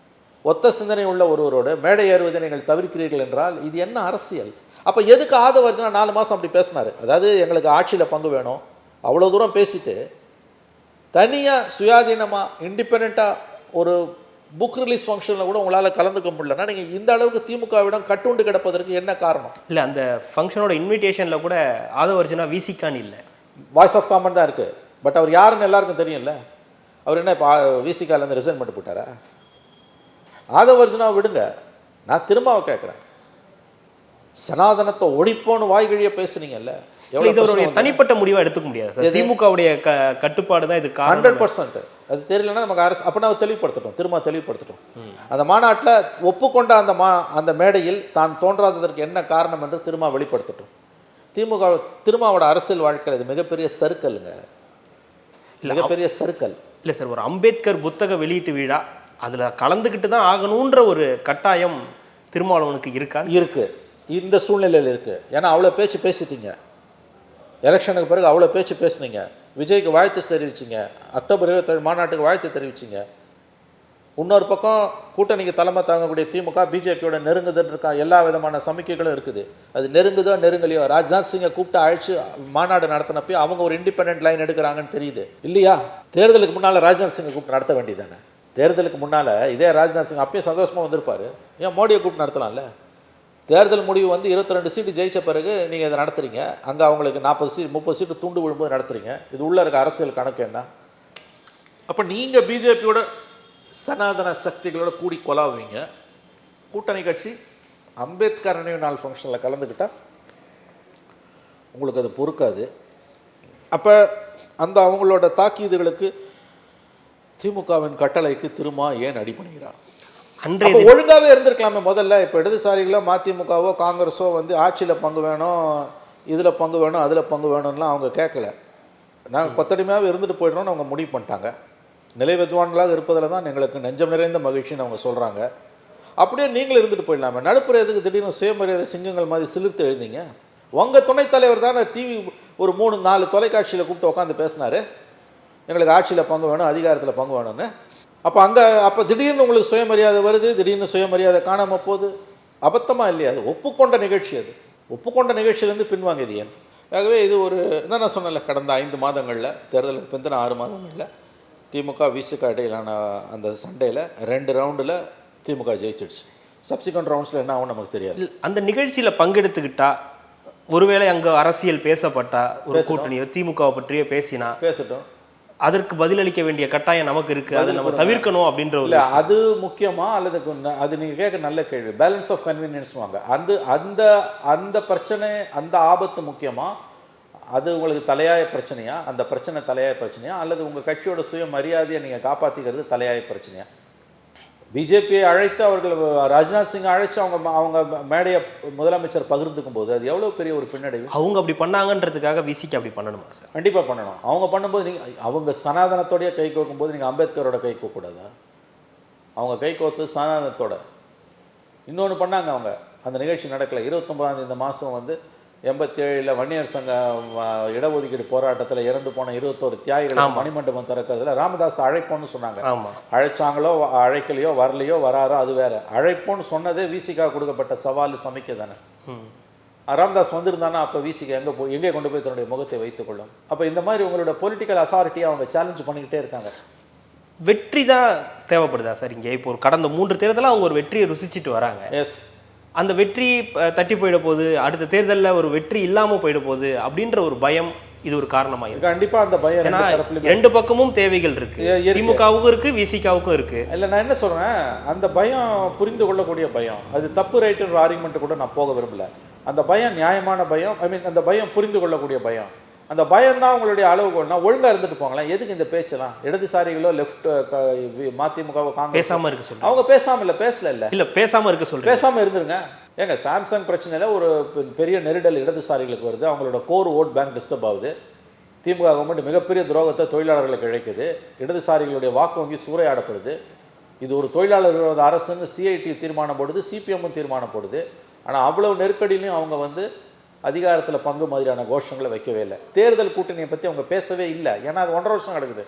ஒத்த சிந்தனை உள்ள ஒருவரோடு மேடை ஏறுவதை நீங்கள் தவிர்க்கிறீர்கள் என்றால் இது என்ன அரசியல்? அப்போ எதுக்கு ஆதவர்ஜனா 4 மாதம் அப்படி பேசினார்? அதாவது எங்களுக்கு ஆட்சியில் பங்கு வேணும் அவ்வளோ தூரம் பேசிட்டு தனியாக சுயாதீனமாக இண்டிபெண்ட்டாக ஒரு புக் ரிலீஸ் ஃபங்க்ஷனில் கூட உங்களால் கலந்துக்க முடியலன்னா நீங்கள் இந்த அளவுக்கு திமுகவிடம் கட்டுண்டு கிடப்பதற்கு என்ன காரணம்? இல்லை, அந்த ஃபங்க்ஷனோட இன்விடேஷனில் கூட ஆதவர்ஜனா விசிகான்னு இல்லை, வாய்ஸ் ஆஃப் காமன் தான் இருக்குது. பட் அவர் யாருன்னு எல்லாருக்கும் தெரியும்ல. அவர் என்ன இப்போ விசிகாலேருந்து ரிசைன் பண்ணிட்டு போட்டாரா? ஆதவர்ஜனாவை விடுங்க, நான் திரும்பவும் கேட்குறேன். சனாதனத்தை ஒழிப்போன்னு வாய்கழியை பேசுனீங்கல்ல, இது ஒரு தனிப்பட்ட முடிவாக எடுத்துக்க முடியாது சார். திமுகவுடைய கட்டுப்பாடு தான் இது 100%. அது தெரியலன்னா நமக்கு அரசு அப்போ நான் தெளிவுபடுத்தட்டும். அந்த மாநாட்டில் ஒப்புக்கொண்ட அந்த மேடையில் தான் தோன்றாததற்கு என்ன காரணம் என்று திரும்ப வெளிப்படுத்தட்டும். திருமாவோட அரசியல் வாழ்க்கையில் இது மிகப்பெரிய சர்க்கலுங்க, மிகப்பெரிய சர்க்கல். இல்லை சார், ஒரு அம்பேத்கர் புத்தக வெளியீட்டு விழா அதில் கலந்துக்கிட்டு தான் ஆகணுன்ற ஒரு கட்டாயம் திருமாவளவனுக்கு இருக்கு. இந்த சூழ்நிலையில் இருக்குது. ஏன்னா அவ்வளோ பேச்சு பேசிட்டீங்க, எலெக்ஷனுக்கு பிறகு அவ்வளோ பேச்சு பேசுனீங்க, விஜய்க்கு வாழ்த்து தெரிவிச்சிங்க, அக்டோபர் 27 மாநாட்டுக்கு வாழ்த்து தெரிவிச்சிங்க. இன்னொரு பக்கம் கூட்டணிக்கு தலைமை தாங்கக்கூடிய திமுக பிஜேபியோட நெருங்குதுன்னு இருக்கா, எல்லா விதமான சமிக்கைகளும் இருக்குது. அது நெருங்குதோ நெருங்கலையோ, ராஜ்நாத் சிங்கை கூப்பிட்டு அழைச்சி மாநாடு நடத்தினப்போ அவங்க ஒரு இண்டிபெண்டன்ட் லைன் எடுக்கிறாங்கன்னு தெரியுது இல்லையா? தேர்தலுக்கு முன்னால் ராஜ்நாத் சிங்கை கூப்பிட்டு நடத்த வேண்டியதானே? தேர்தலுக்கு முன்னால் இதே ராஜ்நாத் சிங் அப்பயும் சந்தோஷமாக வந்திருப்பார், ஏன் மோடியை கூப்பிட்டு நடத்தலாம்ல? தேர்தல் முடிவு வந்து 22 சீட்டு ஜெயித்த பிறகு நீங்கள் இதை நடத்துகிறீங்க, அங்கே அவங்களுக்கு 40 சீட் 30 சீட்டு துண்டு விழும்போது நடத்துகிறீங்க. இது உள்ளே இருக்க அரசியல் கணக்கு என்ன? அப்போ நீங்கள் பிஜேபியோட சனாதன சக்திகளோட கூடி கொலாவீங்க. கூட்டணி கட்சி அம்பேத்கர் நினைவு நாள் ஃபங்க்ஷனில் கலந்துக்கிட்டால் உங்களுக்கு அது பொறுக்காது. அப்போ அந்த அவங்களோட தாக்கீதுகளுக்கு திமுகவின் கட்டளைக்கு திரும்ப ஏன் அடிபணிகிறார்? ஒழுங்காகவே இருந்திருக்கலாமே முதல்ல. இப்போ இடதுசாரிகளோ மதிமுகவோ காங்கிரஸோ வந்து ஆட்சியில் பங்கு வேணும், இதில் பங்கு வேணும், அதில் பங்கு வேணும்லாம் அவங்க கேட்கல. நாங்கள் கொத்தடிமையாகவே இருந்துட்டு போய்டணும்னு அவங்க முடிவு பண்ணிட்டாங்க. நிலை வித்வான்களாக இருப்பதில் தான் எங்களுக்கு நெஞ்சம் நிறைந்த மகிழ்ச்சின்னு அவங்க சொல்கிறாங்க. அப்படியே நீங்களும் இருந்துட்டு போயிடலாமே. நடுப்புற எதுக்கு திடீர்னு சுயமரியாதை சிங்கங்கள் மாதிரி சிலிர்த்து எழுந்தீங்க? உங்கள் துணைத் தலைவர் தானே டிவி ஒரு 3-4 தொலைக்காட்சியில் கூப்பிட்டு உட்காந்து பேசினார், எங்களுக்கு ஆட்சியில் பங்கு வேணும், அதிகாரத்தில் பங்கு வேணும்னு. அப்போ திடீர்னு உங்களுக்கு சுயமரியாதை வருது, திடீர்னு சுயமரியாதை காணாமல் போகுது. அபத்தமாக இல்லையா? அது ஒப்புக்கொண்ட நிகழ்ச்சி. அது ஒப்புக்கொண்ட நிகழ்ச்சியிலேருந்து பின்வாங்கியது ஏன்? ஆகவே இது ஒரு என்ன நான் சொன்னேன்ல, கடந்த 5 மாதங்களில் தேர்தலுக்கு பிந்தின 6 மாதங்களில் திமுக விசிக இடையிலான அந்த சண்டையில் 2 ரவுண்டில் திமுக ஜெயிச்சிடுச்சு. சப்சிக்வெண்ட் ரவுண்ட்ஸில் என்ன ஆகும் நமக்கு தெரியாது. அந்த நிகழ்ச்சியில் பங்கெடுத்துக்கிட்டா, ஒருவேளை அங்கே அரசியல் பேசப்பட்டா, ஒரு கூட்டணியோ திமுகவை பற்றியோ பேசட்டும், அதற்கு பதிலளிக்க வேண்டிய கட்டாயம் நமக்கு இருக்குது, அதை நம்ம தவிர்க்கணும் அப்படின்ற ஒரு இல்லை. அது முக்கியமா அல்லது அது நீங்கள் கேட்க நல்ல கேள்வி. பேலன்ஸ் ஆஃப் கன்வீனியன்ஸ் வாங்க. அந்த அந்த பிரச்சனை, அந்த ஆபத்து முக்கியமா, அது உங்களுக்கு தலையாய பிரச்சனையா, அந்த பிரச்சனை தலையாய பிரச்சனையா, அல்லது உங்கள் கட்சியோட சுய மரியாதையை நீங்கள் காப்பாற்றிக்கிறது தலையாய பிரச்சனையா? பிஜேபியை அழைத்து அவர்கள் ராஜ்நாத் சிங் அழைச்சி அவங்க மேடையை முதலமைச்சர் பகிர்ந்துக்கும் போது அது எவ்வளோ பெரிய ஒரு பின்னடைவு. அவங்க அப்படி பண்ணாங்கன்றதுக்காக விசிக்கு அப்படி பண்ணணுமா சார்? கண்டிப்பாக பண்ணணும். அவங்க பண்ணும்போது நீங்கள் அவங்க சனாதனத்தோடைய கை கோக்கும்போது நீங்கள் அம்பேத்கரோட கை கோக்கூடாதா? அவங்க கை கோத்து சனாதனத்தோட. இன்னொன்று பண்ணாங்க அவங்க, அந்த நிகழ்ச்சி நடக்கலை. 29ஆம் இந்த மாதம் வந்து 87 வன்னியர் சங்க இடஒதுக்கீடு போராட்டத்தில் இறந்து போன 21 தியாகிகள் மணிமண்டபம் திறக்கிறதுல ராமதாஸ் அழைப்போன்னு சொன்னாங்க. அழைச்சாங்களோ அழைக்கலையோ வரலையோ வராரோ அது வேற. அழைப்போன்னு சொன்னதே விசிகா கொடுக்கப்பட்ட சவால் சமைக்க தானே. ராமதாஸ் வந்திருந்தானா அப்போ விசிகா எங்கே கொண்டு போய் தன்னுடைய முகத்தை வைத்துக்கொள்ளும். அப்போ இந்த மாதிரி உங்களோட பொலிட்டிக்கல் அத்தாரிட்டியை அவங்க சேலஞ்ச் பண்ணிக்கிட்டே இருக்காங்க. வெற்றி தான் தேவைப்படுதா சார் இங்கே? இப்போ ஒரு கடந்த 3 தேர்தலாக அவங்க ஒரு வெற்றியை ருசிச்சுட்டு வராங்க. எஸ், அந்த வெற்றி தட்டி போயிட போகுது, அடுத்த தேர்தலில் ஒரு வெற்றி இல்லாமல் போயிட போகுது அப்படின்ற ஒரு பயம் இது ஒரு காரணமாக இருக்குது. கண்டிப்பாக அந்த பயம். ஏன்னா 2 பக்கமும் தேவைகள் இருக்கு, திமுகவுக்கும் இருக்கு, விசிகாவுக்கும் இருக்கு. இல்லை, நான் என்ன சொல்கிறேன், அந்த பயம் புரிந்து கொள்ளக்கூடிய பயம். அது தப்பு ரைட்டு ஆர்குமெண்ட் கூட நான் போக விரும்பல. அந்த பயம் நியாயமான பயம். அந்த பயம் புரிந்து கொள்ளக்கூடிய பயம். அந்த பயம்தான் உங்களுடைய அளவுகோல்னா ஒழுங்காக இருந்துட்டு போங்களேன். எதுக்கு இந்த பேச்செல்லாம்? இடதுசாரிகளோ லெஃப்ட் மதிமுகவோ காங்கிரஸ் பேசாம இருக்க சொல்லுங்க. அவங்க பேசாமல் இல்லை, பேசல இல்லை, இல்ல பேசாம இருக்க சொல்றேன். பேசாமல் இருந்துருங்க. ஏங்க சாம்சங் பிரச்சனையில் ஒரு பெரிய நெருடல் இடதுசாரிகளுக்கு வருது, அவங்களோட கோர் ஓட் பேங்க் டிஸ்டர்ப் ஆகுது. திமுக கவர்மெண்ட் மிகப்பெரிய துரோகத்தை தொழிலாளர்களுக்கு இழைக்குது, இடதுசாரிகளுடைய வாக்கு வங்கி சூறையாடப்படுது. இது ஒரு தொழிலாளர் விரோத அரசுன்னு சிஐடி தீர்மானம் போடுது, சிபிஎம்மும் தீர்மானம் போடுது. ஆனால் அவ்வளவு நெருக்கடியிலையும் அவங்க வந்து அதிகாரத்தில் பங்கு மாதிரியான கோஷங்களை வைக்கவே இல்லை. தேர்தல் கூட்டணியை பற்றி அவங்க பேசவே இல்லை. ஏன்னா அது 1.5 வருஷம் கிடக்குது.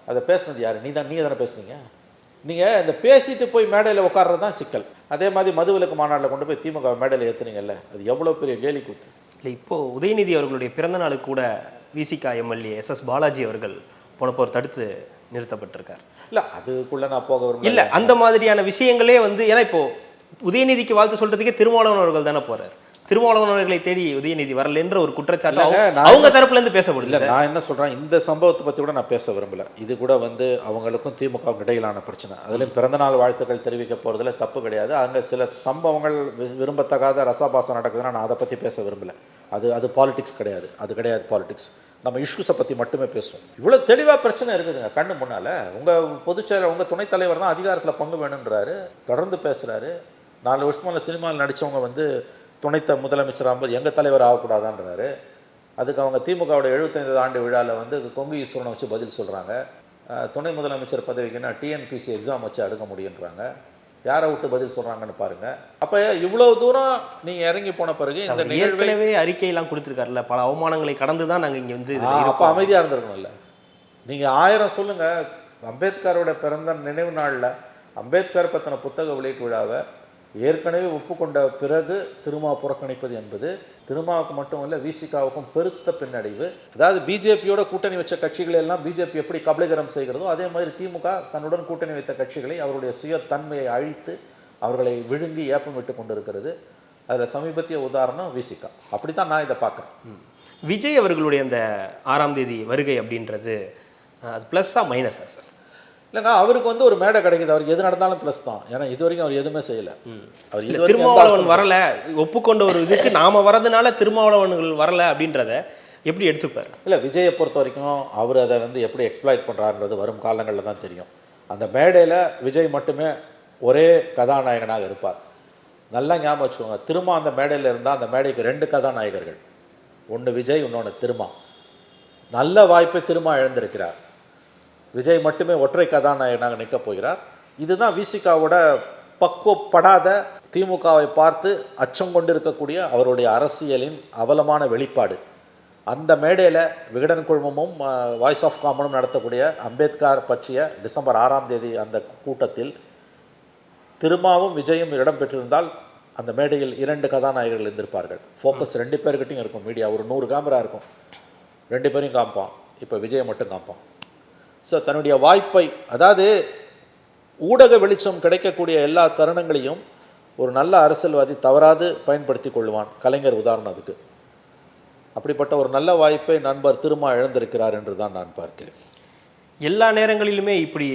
அதை பேசுனது யார்? நீங்கள் தானே பேசுனீங்க. நீங்கள் இந்த பேசிட்டு போய் மேடையில் உட்கார்றது தான் சிக்கல். அதே மாதிரி மதுவிலக்கு மாநாட்டில் கொண்டு போய் திமுக மேடையில் ஏற்றுனீங்கல்ல, அது எவ்வளோ பெரிய கேலி கூத்து. இல்லை, இப்போது உதயநிதி அவர்களுடைய பிறந்த நாளுக்கு கூட விசிகா எம்எல்ஏ எஸ் பாலாஜி அவர்கள் போனப்போர் தடுத்து நிறுத்தப்பட்டிருக்கார். இல்லை அதுக்குள்ளே நான் போக விரும்பல. இல்லை, அந்த மாதிரியான விஷயங்களே வந்து, ஏன்னா இப்போ உதயநிதிக்கு வாழ்த்து சொல்றதுக்கே திருமாவளவன் அவர்கள் தானே போறார். திருமாவளவன் அவர்களை தேடி உதயநிதி வரல என்ற ஒரு குற்றச்சாட்டு அவங்க தரப்புல இருந்து பேசப்படுது. இல்லை, நான் என்ன சொல்கிறேன், இந்த சம்பவத்தை பற்றி கூட நான் பேச விரும்பல. இது கூட வந்து அவங்களுக்கும் திமுகவுக்கும் இடையிலான பிரச்சனை. அதுலேயும் பிறந்தநாள் வாழ்த்துக்கள் தெரிவிக்க போகிறதுல தப்பு கிடையாது. அங்கே சில சம்பவங்கள் விரும்பத்தகாத ரசாபாசம் நடக்குதுன்னா நான் அதை பற்றி பேச விரும்பல. அது பாலிடிக்ஸ் கிடையாது, அது கிடையாது பாலிடிக்ஸ். நம்ம இஷ்யூஸை பற்றி மட்டுமே பேசுவோம். இவ்வளோ தெளிவாக பிரச்சனை இருக்குதுங்க கண்ணு முன்னால். உங்கள் பொதுச்செயலர், உங்கள் துணைத் தலைவர் தான் அதிகாரத்தில் பங்கு வேணுன்றாரு, தொடர்ந்து பேசுகிறாரு. 4 வருஷமாக சினிமாவில் நடித்தவங்க வந்து முதலமைச்சராகும்போது எங்கள் தலைவர் ஆகக்கூடாதான்றாரு. அதுக்கு அவங்க திமுகவோட 75 ஆண்டு விழாவில் வந்து கொங்கு ஈஸ்வரனை வச்சு பதில் சொல்கிறாங்க. துணை முதலமைச்சர் பதவிக்குன்னா டிஎன்பிசி எக்ஸாம் வச்சு அடுக்க முடியுன்றாங்க. யாரை விட்டு பதில் சொல்கிறாங்கன்னு பாருங்கள். அப்போ இவ்வளோ தூரம் நீங்கள் இறங்கி போன பிறகு இந்த நிகழ்வே அறிக்கையெல்லாம் கொடுத்துருக்காருல்ல, பல அவமானங்களை கடந்து தான் நாங்கள் இங்கே வந்து அப்போ அமைதியாக இருந்திருக்கணும்ல. நீங்கள் 1000 சொல்லுங்கள். அம்பேத்கரோட பிறந்த நினைவு நாளில் அம்பேத்கர் பற்றின புத்தக வெளியீட்டு விழாவை ஏற்கனவே ஒப்புக்கொண்ட பிறகு திருமா புறக்கணிப்பது என்பது திருமாவுக்கு மட்டுமல்ல விசிகாவுக்கும் பெருத்த பின்னடைவு. அதாவது பிஜேபியோட கூட்டணி வச்ச கட்சிகளை எல்லாம் பிஜேபி எப்படி கபலீகரம் செய்கிறதோ அதே மாதிரி திமுக தன்னுடன் கூட்டணி வைத்த கட்சிகளை அவருடைய சுயத்தன்மையை அழித்து அவர்களை விழுங்கி ஏப்பம் விட்டு கொண்டிருக்கிறது. அதில் சமீபத்திய உதாரணம் விசிகா. அப்படி தான் நான் இதை பார்க்குறேன். விஜய் அவர்களுடைய அந்த 6ஆம் தேதி வருகை அப்படின்றது அது ப்ளஸ்ஸா மைனஸா சார்? இல்லைங்க, அவருக்கு வந்து ஒரு மேடை கிடைக்குது, அவருக்கு எது நடந்தாலும் ப்ளஸ் தான். ஏன்னா இது வரைக்கும் அவர் எதுவுமே செய்யலை. அவர் திருமாவளவன் வரல, ஒப்புக்கொண்ட ஒரு இதுக்கு நாம வரதுனால திருமாவளவன்கள் வரல அப்படின்றத எப்படி எடுத்துப்பார்? இல்லை, விஜயை பொறுத்த வரைக்கும் அவர் அதை வந்து எப்படி எக்ஸ்ப்ளாய்ட் பண்ணுறாருன்றது வரும் காலங்களில் தான் தெரியும். அந்த மேடையில் விஜய் மட்டுமே ஒரே கதாநாயகனாக இருப்பார். நல்லா ஞாபகம் வச்சுக்கோங்க, திருமா அந்த மேடையில் இருந்தால் அந்த மேடைக்கு 2 கதாநாயகர்கள், ஒன்று விஜய், இன்னொன்று திருமா. நல்ல வாய்ப்பை திருமா இழந்திருக்கிறார். விஜய் மட்டுமே ஒற்றை கதாநாயகனாக நிற்கப் போகிறார். இதுதான் விசிகாவோட பக்குவப்படாத திமுகவை பார்த்து அச்சம் கொண்டு இருக்கக்கூடிய அவருடைய அரசியலின் அவலமான வெளிப்பாடு. அந்த மேடையில் விகடன் குழுமமும் வாய்ஸ் ஆஃப் காமனும் நடத்தக்கூடிய அம்பேத்கர் பற்றிய டிசம்பர் 6ஆம் தேதி அந்த கூட்டத்தில் திருமாவும் விஜயும் இடம் பெற்றிருந்தால் அந்த மேடையில் 2 கதாநாயகர்கள் இருந்திருப்பார்கள். ஃபோக்கஸ் 2 பேர்கிட்டையும் இருக்கும். மீடியா ஒரு 100 கேமரா இருக்கும், 2 பேரையும் காமிப்பான். இப்போ விஜயை மட்டும் காமிப்பான். ஸோ தன்னுடைய வாய்ப்பை, அதாவது ஊடக வெளிச்சம் கிடைக்கக்கூடிய எல்லா தருணங்களையும் ஒரு நல்ல அரசியல்வாதி தவறாது பயன்படுத்தி கொள்வான். கலைஞர் உதாரணம் அதுக்கு. அப்படிப்பட்ட ஒரு நல்ல வாய்ப்பை நண்பர் திருமா இழந்திருக்கிறார் என்று தான் நான் பார்க்கிறேன். எல்லா நேரங்களிலுமே இப்படி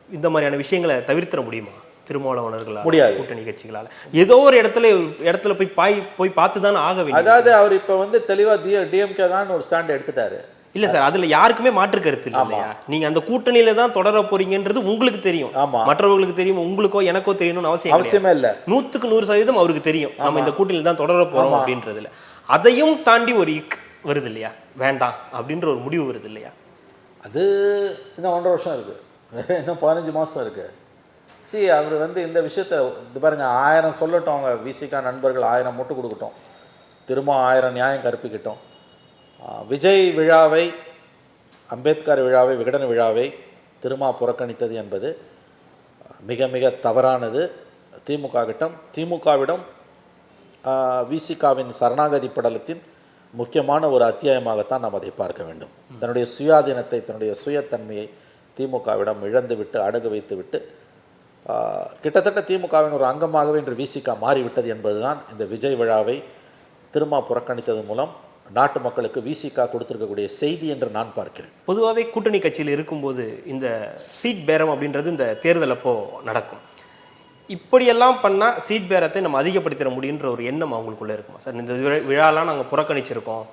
இந்த மாதிரியான விஷயங்களை தவிர்த்திட முடியுமா திருமாவளவனர்களால்? முடியாது. கூட்டணி கட்சிகளால் ஏதோ ஒரு இடத்துல போய் பார்த்து தானே ஆக வேண்டும். அதாவது அவர் இப்போ வந்து தெளிவாக டிஎம்கே தான் ஒரு ஸ்டாண்ட் எடுத்துட்டாரு. இல்ல சார், அதுல யாருக்குமே மாற்று கருத்து இல்லையா? நீங்க அந்த கூட்டணியில தான் தொடர போறீங்கன்றது உங்களுக்கு தெரியும், மற்றவர்களுக்கு தெரியும், உங்களுக்கோ எனக்கோ தெரியணும்னு அவசியமே இல்லை. 100க்கு 100% அவருக்கு தெரியும் நம்ம இந்த கூட்டணியில தான் தொடர போறோம் அப்படின்றதுல. அதையும் தாண்டி ஒரு வருது இல்லையா, வேண்டாம் அப்படின்ற ஒரு முடிவு வருது இல்லையா? அது இன்னும் 1.5 வருஷம் இருக்கு, இன்னும் 15 மாதம் இருக்கு. சரி, அவர் வந்து இந்த விஷயத்தை இது பாருங்க, 1000 சொல்லட்டும், அவங்க விசிகா நண்பர்கள் 1000 முட்டு கொடுக்கட்டும், திரும்ப 1000 நியாயம் கற்பிக்கட்டும். விஜய் விழாவை, அம்பேத்கர் விழாவை, விகடன் விழாவை திருமா புறக்கணித்தது என்பது மிக மிக தவறானது. திமுகவிடம் விசிகாவின் சரணாகதி படலத்தின் முக்கியமான ஒரு அத்தியாயமாகத்தான் நாம் அதை பார்க்க வேண்டும். தன்னுடைய சுயாதீனத்தை, தன்னுடைய சுயத்தன்மையை திமுகவிடம் இழந்து விட்டு, அடகு வைத்து விட்டு, கிட்டத்தட்ட திமுகவின் ஒரு அங்கமாகவே இன்று விசிகா மாறிவிட்டது என்பதுதான் இந்த விஜய் விழாவை திருமா புறக்கணித்தது மூலம் நாட்டு மக்களுக்கு விசிகா கொடுத்துருக்கக்கூடிய செய்தி என்று நான் பார்க்கிறேன். பொதுவாகவே கூட்டணி கட்சியில் இருக்கும்போது இந்த சீட் பேரம் அப்படின்றது இந்த தேர்தல் அப்போ நடக்கும். இப்படியெல்லாம் பண்ணால் சீட் பேரத்தை நம்ம அதிகப்படுத்திட முடியுன்ற ஒரு எண்ணம் அவங்களுக்குள்ளே இருக்குமா சார்? இந்த விழாலாம் நாங்கள் புறக்கணிச்சிருக்கோம்,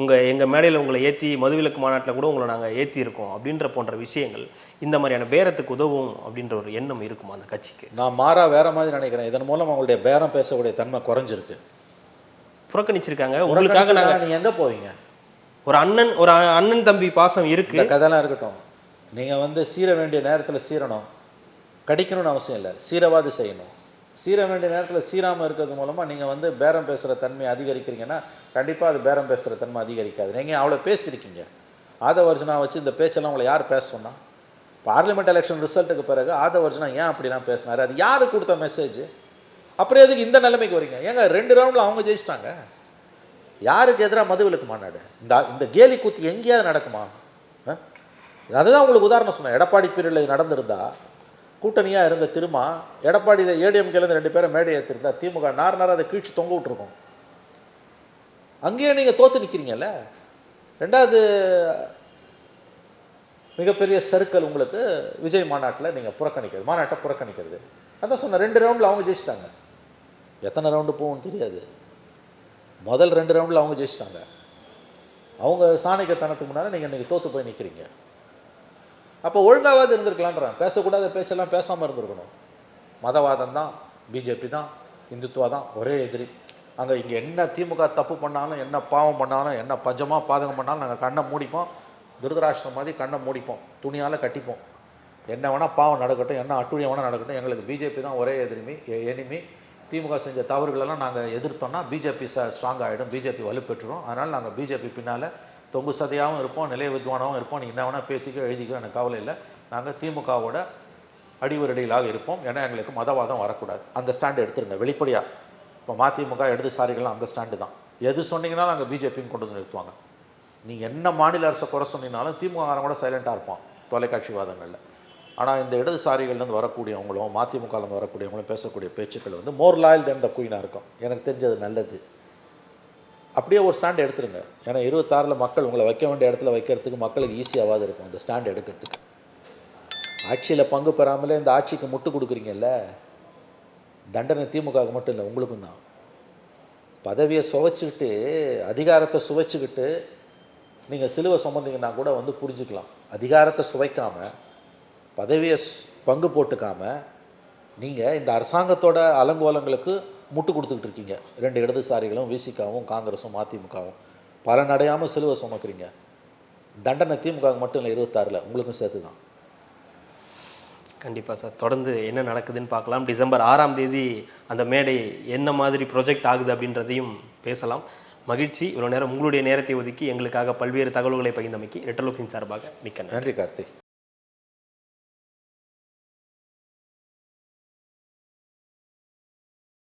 எங்கள் மேடையில் உங்களை ஏற்றி மதுவிலக்கு மாநாட்டில் கூட உங்களை நாங்கள் ஏற்றியிருக்கோம் அப்படின்ற போன்ற விஷயங்கள் இந்த மாதிரியான பேரத்துக்கு உதவும் அப்படின்ற ஒரு எண்ணம் இருக்குமா அந்த கட்சிக்கு? நான் மாறா வேற மாதிரி நினைக்கிறேன். இதன் மூலம் அவங்களுடைய பேரம் பேசக்கூடிய தன்மை குறைஞ்சிருக்கு. புறக்கணிச்சிருக்காங்க. உங்களுக்காக நீங்கள் எங்கே போவீங்க? ஒரு அண்ணன் தம்பி பாசம் இருக்கு. இந்த கதைலாம் இருக்கட்டும். நீங்கள் வந்து சீர வேண்டிய நேரத்தில் சீரணும், கடிக்கணும்னு அவசியம் இல்லை, சீரவாது செய்யணும். சீர வேண்டிய நேரத்தில் சீராமல் இருக்கிறது மூலமாக நீங்கள் வந்து பேரம் பேசுகிற தன்மை அதிகரிக்கிறீங்கன்னா கண்டிப்பாக அது பேரம் பேசுகிற தன்மை அதிகரிக்காது. நீங்கள் அவ்வளோ பேசியிருக்கீங்க. ஆதவர்ஜனா வச்சு இந்த பேச்செல்லாம் உங்களை யார் பேச சொன்னா? பார்லிமெண்ட் எலெக்ஷன் ரிசல்ட்டுக்கு பிறகு ஆதவர்ஜனா ஏன் அப்படிலாம் பேசினார்? அது யார் கொடுத்த மெசேஜ்? அப்புறம் எதுக்கு இந்த நிலைமைக்கு வரீங்க? ஏங்க 2 ரவுண்டில் அவங்க ஜெயிச்சிட்டாங்க. யாருக்கு எதிராக மதுவிலக்கு மாநாடு? இந்த கேலி கூத்து எங்கேயாவது நடக்குமா? அதுதான் உங்களுக்கு உதாரணம் சொன்னேன். எடப்பாடி பீரியடில் நடந்திருந்தா கூட்டணியாக இருந்த திருமா எடப்பாடியில் ஏடிஎம்கேலேருந்து 2 பேரை மேடை ஏற்றிருந்தா திமுக நார் அதை கீழ்ச்சி தொங்க விட்டுருக்கோம். அங்கேயே நீங்கள் தோற்று நிற்கிறீங்கல்ல. 2வது மிகப்பெரிய சர்க்கிள் உங்களுக்கு விஜய் மாநாட்டில் நீங்கள் புறக்கணிக்கிறது, மாநாட்டை புறக்கணிக்கிறது. அதான் சொன்ன 2 ரவுண்டில் அவங்க ஜெயிச்சிட்டாங்க. எத்தனை ரவுண்டு போகும்னு தெரியாது. முதல் 2 ரவுண்டில் அவங்க ஜெயிச்சிட்டாங்க. அவங்க சாணிக்கத்தனத்துக்கு முன்னால் நீங்கள் இன்றைக்கி தோற்று போய் நிற்கிறீங்க. அப்போ ஒழுங்காவது இருந்திருக்கலான்றான். பேசக்கூடாத பேச்செல்லாம் பேசாமல் இருந்திருக்கணும். மதவாதம் தான், பிஜேபி தான், இந்துத்துவா தான் ஒரே எதிரி. அங்கே இங்கே என்ன திமுக தப்பு பண்ணாலும், என்ன பாவம் பண்ணாலும், என்ன பஞ்சமாக பாதகம் பண்ணாலும் நாங்கள் கண்ணை மூடிப்போம். துருதராஷ்டிரம் மாதிரி கண்ணை மூடிப்போம், துணியால் கட்டிப்போம். என்ன வேணால் பாவம் நடக்கட்டும், என்ன அட்டுழியம் வேணால் நடக்கட்டும், எங்களுக்கு பிஜேபி தான் ஒரே எனிமி. திமுக செஞ்ச தவறுகளெல்லாம் நாங்கள் எதிர்த்தோம்னா பிஜேபி ஸ்ட்ராங் ஆகிடும், பிஜேபி வலுப்பெற்றுரும். அதனால் நாங்கள் பிஜேபி பின்னால் தொங்கு சதையாகவும் இருப்போம், நிலைய வித்வானாகவும் இருப்போம். நீ என்ன வேணால் பேசிக்க எழுதிக்க, எனக்கு கவலை இல்லை. நாங்கள் திமுகவோட அடிவரடிகளாக இருப்போம். ஏன்னா எங்களுக்கு மதவாதம் வரக்கூடாது. அந்த ஸ்டாண்டு எடுத்துருங்க வெளிப்படையாக. இப்போ மதிமுக இடதுசாரிகள்லாம் அந்த ஸ்டாண்டு தான். எது சொன்னீங்கன்னா நாங்கள் பிஜேபின்னு கொண்டு வந்து நிறுத்துவாங்க. நீங்கள் என்ன மாநில அரசை குறை சொன்னீங்கனாலும் திமுககாரன் கூட சைலண்ட்டாக இருப்பான் தொலைக்காட்சி வாதங்களில். ஆனால் இந்த இடதுசாரிகள்லேருந்து வரக்கூடியவங்களும் மதிமுகலேருந்து வரக்கூடியவங்களும் பேசக்கூடிய பேச்சுக்கள் வந்து மோர் லாயல் தென் த குயினாக இருக்கும். எனக்கு தெரிஞ்சது நல்லது. அப்படியே ஒரு ஸ்டாண்ட் எடுத்துருங்க. ஏன்னா 26 மக்கள் உங்களை வைக்க வேண்டிய இடத்துல வைக்கிறதுக்கு மக்களுக்கு ஈஸியாகாது இருக்கும் அந்த ஸ்டாண்ட் எடுக்கிறதுக்கு. ஆட்சியில் பங்கு பெறாமலே இந்த ஆட்சிக்கு முட்டு கொடுக்குறீங்கல்ல, தண்டனை திமுகவுக்கு மட்டும் இல்லை, உங்களுக்கும் தான். பதவியை சுவைச்சிக்கிட்டு, அதிகாரத்தை சுவைச்சிக்கிட்டு நீங்கள் சிலுவை சுமந்தீங்கன்னா கூட வந்து புரிஞ்சுக்கலாம். அதிகாரத்தை சுவைக்காமல், பதவியை பங்கு போட்டுக்காமல் நீங்கள் இந்த அரசாங்கத்தோட அலங்கோலங்களுக்கு முட்டு கொடுத்துக்கிட்டு இருக்கீங்க. 2 இடதுசாரிகளும், விசிகாவும், காங்கிரஸும், மதிமுகவும் பலனடையாமல் சிலுவை சுமக்கிறீங்க. தண்டனை திமுகவுக்கு மட்டும் இல்லை, 26 உங்களுக்கும் சேர்த்து தான். கண்டிப்பாக சார். தொடர்ந்து என்ன நடக்குதுன்னு பார்க்கலாம். டிசம்பர் 6ஆம் தேதி அந்த மேடை என்ன மாதிரி ப்ரொஜெக்ட் ஆகுது அப்படின்றதையும் பேசலாம். மகிழ்ச்சி. இவ்வளோ நேரம் உங்களுடைய நேரத்தை ஒதுக்கி எங்களுக்காக பல்வேறு தகவல்களை பகிர்ந்தமைக்கு ரெட்டலோக்ஸின் சார்பாக மிக்க நன்றி கார்த்திக்.